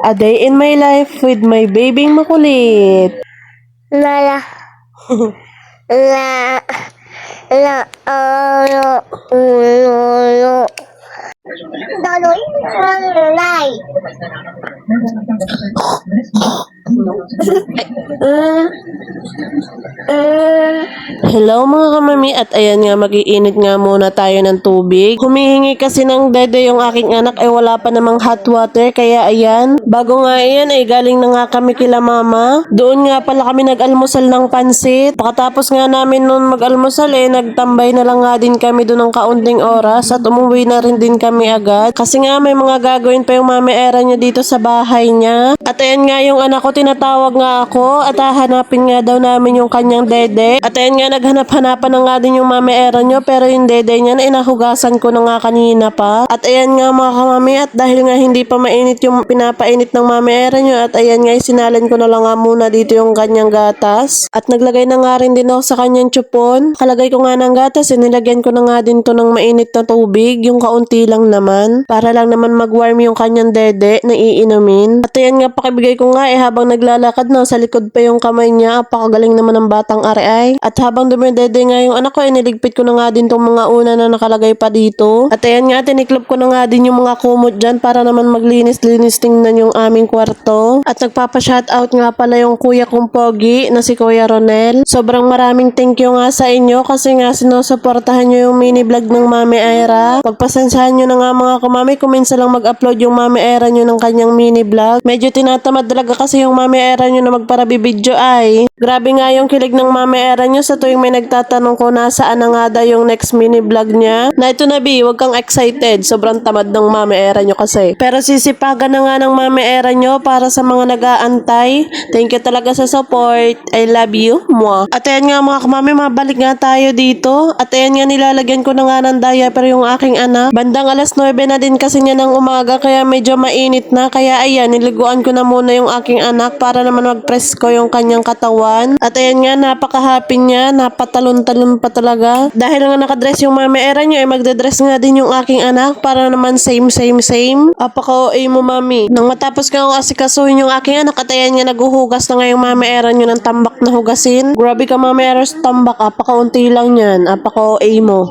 A day in my life with my babying makulit. La la la lo lo Daloy lay. Hello mga kamami at ayan nga mag-iinit nga muna tayo ng tubig. Humihingi kasi ng dede yung aking anak ay wala pa namang hot water kaya ayan. Bago nga ayan ay galing na nga kami kila mama. Doon nga pala kami nag-almusal ng pansit. Pagkatapos nga namin noon mag-almusal nagtambay na lang nga din kami doon ng kaunting oras at umuwi na rin din kami agad. Kasi nga may mga gagawin pa yung mami era niya dito sa bahay niya. At ayan nga yung anak ko tinatawag nga ako at hahanapin nga daw namin yung kanyang dede. At ayan nga naghanap-hanapan na nga din yung mami era niyo pero yung dede niya na inahugasan ko na nga kanina pa. At ayan nga mga kamami at dahil nga hindi pa mainit yung pinapainit ng mami era niyo at ayan nga sinalin ko na lang nga muna dito yung kanyang gatas. At naglagay na nga rin din ako sa kanyang tsupon. Kalagay ko nga ng gatas nilagyan ko na nga din to ng mainit na tubig yung kaunti lang naman para lang naman mag-warm yung kanyang dede na iinumin. At ayan nga pakibigay ko nga habang naglalakad na sa likod pa yung kamay niya. Apakagaling naman ng batang ari. At habang dumedede nga yung anak ko niligpit ko na nga din tong mga una na nakalagay pa dito. At ayan nga tiniklop ko na nga din yung mga kumot dyan para naman maglinis-linis tingnan yung aming kwarto. At nagpapa-shoutout nga pala yung kuya kong pogi na si Kuya Ronel. Sobrang maraming thank you nga sa inyo kasi nga sinusuportahan nyo yung mini vlog ng Mami Ira. Pagpasensyahan nyo na nga mga kamami kung minsan lang mag-upload yung Mami Ira nyo ng kanyang mini vlog. Medyo tinatamad talaga kasi yung Mami Ira nyo na magparabibidyo ay. Grabe nga yung kilig ng Mami Ira nyo sa tuwing may nagtatanong ko nasaan na nga daw yung next mini vlog niya. Na ito na B, huwag kang excited. Sobrang tamad ng Mami Ira nyo kasi. Pero sisipagan na nga ng Mami Ira nyo para sa mga nag-aantay. Thank you talaga sa support. I love you. Mwah. At ayan nga mga kamami, mabalik nga tayo dito. At ayan nga nilalagyan ko na nga ng diaper yung aking anak. Bandang alas 9 na din kasi niya ng umaga kaya medyo mainit na. Kaya ayan, niliguan ko na muna yung aking anak para naman mag-presko yung kanyang katawan. At ayan nga, napaka-happy niya. Napatalon-talon pa talaga. Dahil nga nakadress yung mami era niyo, magdadress nga din yung aking anak para naman same. Apaka-OA mo mami. Nang matapos ka ako asikasuhin yung aking anak at ayan nga naghuhugas na nga yung mami era niyo ng tambak na hugasin. Grabe ka mami era sa tambak. Apaka-unti lang yan. Apaka-OA mo.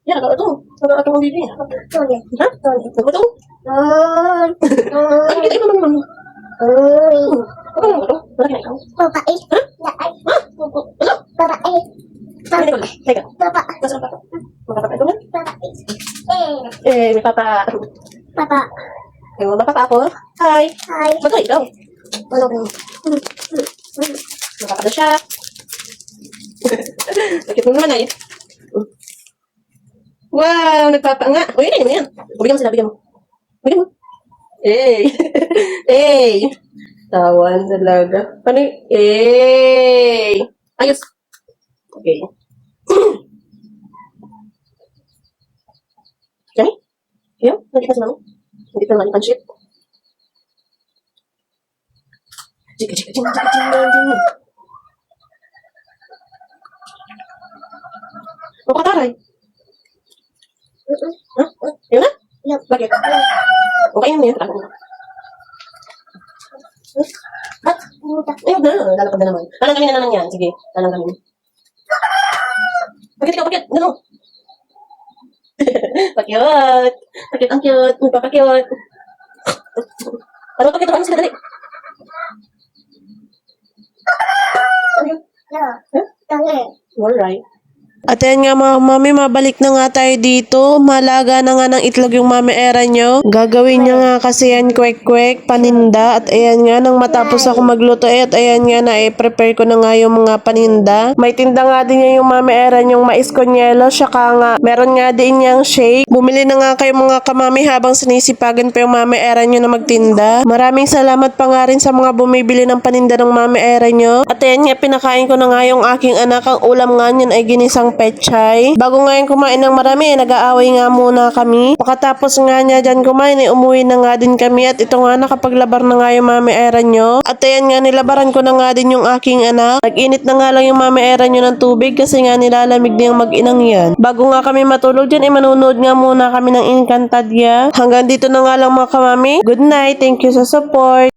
Ya, kalau itu mau bibi. Hah? Kalau itu? Kan kita ikut mana? Bapak May papa. Papa. Ewan ba papa ako? Hi. Hi. Ba't ikaw? Ano? Nakakado siya. Bakit mo naman ay? Wow, nagpapanga. Uy, yun yan. Bigyan mo sila, bigyan mo. Bigyan mo. Hey. Hey. Tawan talaga. Paano y- Hey. Ayos. Okay. Okay? Yun? Hindi ka sila mo? Hindi ka nga pansit. Chika. O kataray. Hah? Yun na? Yup. Bakit? Okay yun yan. Ba't? Ayun na. Lalakad na naman. Lalanggamin na naman yan. Sige. Lalanggamin. Bakit? Ano? Pakyot. Bakit ang cute? Magpapakyot. Ano pakit? Ano sila? Dali. Ano yun? Alright. At ayan nga mga mami, mabalik na nga tayo dito. Malaga na nga ng itlog yung mami era nyo. Gagawin niya nga kasi yan kwek-kwek, paninda. At ayan nga, nang matapos ako magluto at ayan nga prepare ko na nga yung mga paninda. May tinda nga din niya yung mami era nyong mais konyelo. Saka nga, meron nga din niyang shake. Bumili na nga kayo mga kamami habang sinisipagan pa yung mami era nyo na magtinda. Maraming salamat pa nga rin sa mga bumibili ng paninda ng mami era nyo. At ayan nga, pinakain ko na nga yung aking anak. Ang ulam nga niyan ay ginisang pechay. Bago nga yung kumain ng marami, nag-aaway nga muna kami. Pagkatapos nga niya dyan kumain, umuwi na nga din kami. At ito nga, nakapaglabar na nga yung mami era nyo. At ayan nga, nilabaran ko na nga din yung aking anak. Nag-init na nga lang yung mami era nyo ng tubig kasi nga nilalamig na yung mag-inang yan. Bago nga kami matulog dyan, manunood nga muna kami ng Encantadia. Hanggang dito na nga lang mga kamami. Good night. Thank you sa support.